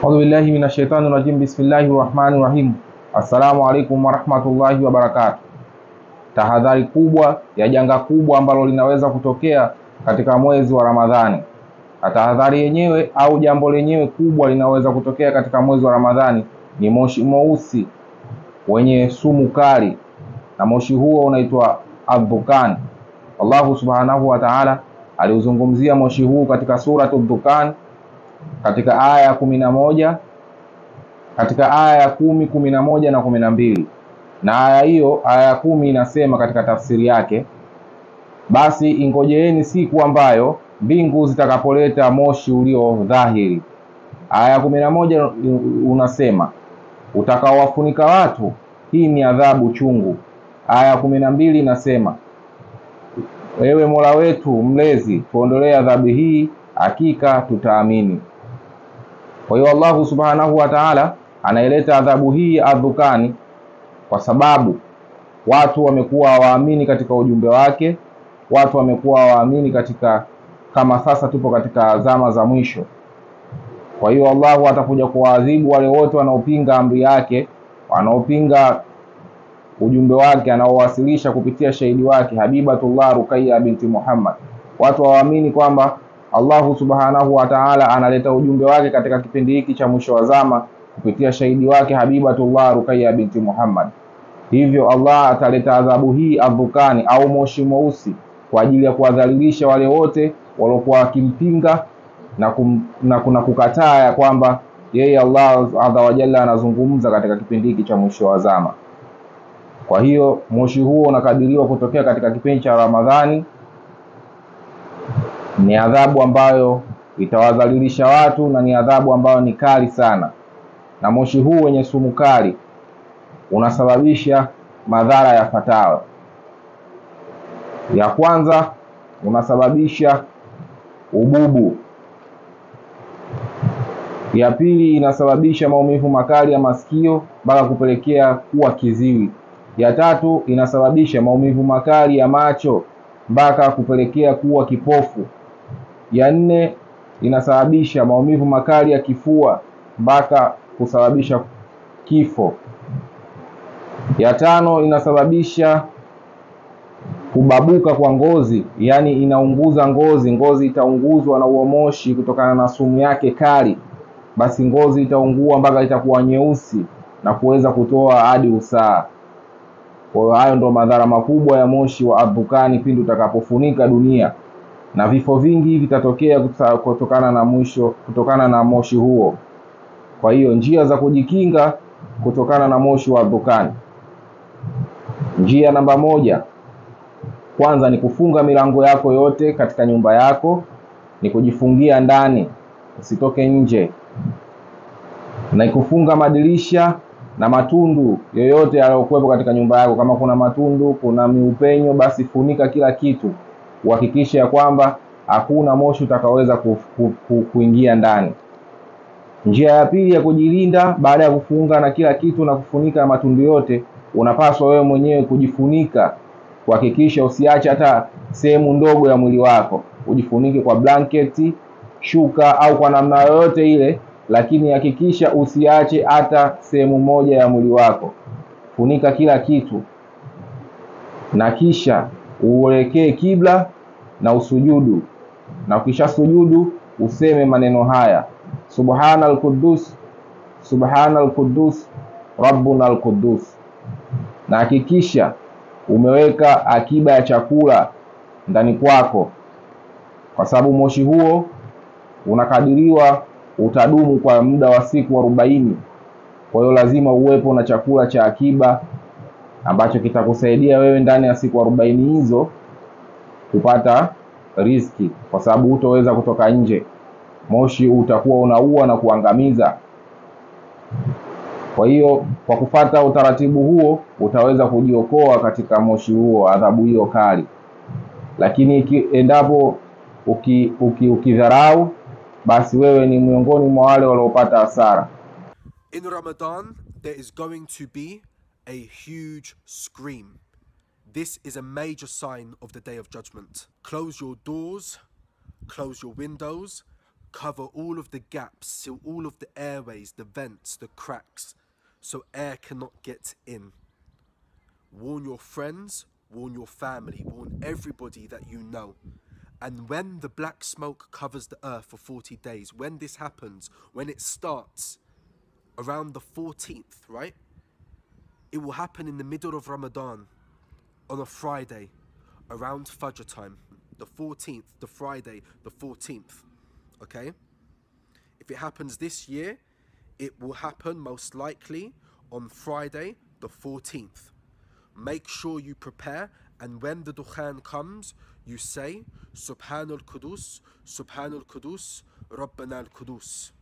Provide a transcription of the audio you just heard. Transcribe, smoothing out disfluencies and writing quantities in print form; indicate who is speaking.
Speaker 1: A'udhu billahi minash shaitani rajim. Bismillahir rahmanir rahim. Assalamu alaikum warahmatullahi wabarakatuh. Tahadhari kubwa ya janga kubwa ambalo linaweza kutokea katika mwezi wa Ramadhani. Tahadhari yenyewe au jambo lenyewe kubwa linaweza kutokea katika mwezi wa Ramadhani ni moshi mweusi wenye sumu kali, na moshi huo unaitwa adh-dhukan. Allah subhanahu wa ta'ala aliuzungumzia moshi huu katika sura adh-dhukan katika aya ya 11, katika aya ya 10, 11 na 12. Na aya hiyo, aya ya 10 inasema katika tafsiri yake, basi ingojeeni siku ambayo mbingu zitakapoleta moshi ulio dhahiri. Aya ya 11 unasema utakaowafunika watu, hii ni adhabu chungu. Aya ya 12 inasema ewe Mola wetu mlezi, tuondolee adhabu hii, hakika tutaamini. Kwa hiyo Allah subhanahu wa ta'ala anaileta adhabu hii adhukani kwa sababu watu wamekuwa hawaamini katika ujumbe wake, watu wamekuwa hawaamini katika, kama sasa tupo katika zama za mwisho. Kwa hiyo Allah atakuja kuwaadhibu wale wote wanaopinga amri yake, wanaopinga ujumbe wake anaowasilisha kupitia shahidi wake Habibatullah Ruqayya binti Muhammad. Watu hawaamini kwamba Allah subhanahu wa ta'ala analeta ujumbe wake katika kipindi hiki cha mwisho wa zama kupitia shahidi wake Habibatullah Ruqayya binti Muhammad. Hivyo Allah ataleta adhabu hii adhukani au moshi mweusi kwa ajili ya kuwadhalilisha wale wote waliokuwa wakimpinga na kukataa ya kwamba yeye Allah azza wa jalla anazungumza katika kipindi hiki cha mwisho wa zama. Kwa hiyo moshi huo unakadiriwa kutokea katika kipindi cha Ramadhani. Ni adhabu ambayo itawadhalilisha watu na ni adhabu ambayo ni kali sana. Na moshi huu wenye sumu kali unasababisha madhara yafuatayo. Ya kwanza, unasababisha ububu. Ya pili, inasababisha maumivu makali ya masikio mpaka kupelekea kuwa kiziwi. Ya tatu, inasababisha maumivu makali ya macho mpaka kupelekea kuwa kipofu. Ya nne, inasababisha maumivu makali ya kifua mpaka kusababisha kifo. Ya tano, inasababisha kubabuka kwa ngozi, yani inaunguza ngozi, ngozi itaunguzwa na huo moshi kutokana na sumu yake kali. Basi ngozi itaungua mpaka itakuwa nyeusi na kuweza kutoa hadi usaha. Kwa hiyo hayo ndo madhara makubwa ya moshi wa adhukani pindi utakapofunika dunia, na vifo vingi vitatokea kutokana na moshi huo. Kwa hiyo njia za kujikinga kutokana na moshi wa adhukani. Njia namba 1, kwanza ni kufunga milango yako yote katika nyumba yako, ni kujifungia ndani, usitoke nje. Na kufunga madirisha na matundu yoyote yaliyokuwepo katika nyumba yako. Kama kuna matundu, kuna miupenyo, basi funika kila kitu. Uhakikishe ya kwamba hakuna moshi utakaweza kuingia ndani. Njia ya pili ya kujilinda baada ya kufunga na kila kitu na kufunika matundu yote, unapaswa wewe mwenyewe kujifunika. Kuhakikisha usiache hata sehemu ndogo ya mwili wako. Ujifunike kwa blanketi, shuka au kwa namna yoyote ile, lakini hakikisha usiache hata sehemu moja ya mwili wako. Funika kila kitu. Na kisha uelekee kibla na usujudu. Na ukisha sujudu useme maneno haya: Subhanal Quddus, Subhanal Quddus, Rabbunal Quddus. Na hakikisha umeweka akiba ya chakula ndani kwako, kwa sababu moshi huo unakadiriwa utadumu kwa muda wa siku 40. Kwa hiyo lazima uwepo na chakula cha akiba ambacho kitakusaidia wewe ndani ya siku 40 hizo kupata riziki, kwa sababu hutoweza kutoka nje. Moshi utakuwa unaua na kuangamiza. Kwa hiyo kwa kufata utaratibu huo utaweza kujiokoa katika moshi huo, adhabu hiyo kali. Lakini endapo ukidharau, basi wewe ni miongoni mwa wale waliopata hasara.
Speaker 2: In Ramadan, there is going to be a huge scream. This is a major sign of the Day of Judgment. Close your doors, close your windows, Cover all of the gaps, seal all of the airways, the vents, the cracks, so air cannot get in. Warn your friends, warn your family, warn everybody that you know. And when the black smoke covers the earth for 40 days, when this happens, when it starts around the 14th, right? It will happen in the middle of Ramadan, on a Friday, around Fajr time, the 14th, the Friday, the 14th, okay? If it happens this year, it will happen most likely on Friday, the 14th. Make sure you prepare, and when the Dukhan comes, you say, Subhanal Qudus, Subhanal Qudus, Rabbana al Qudus.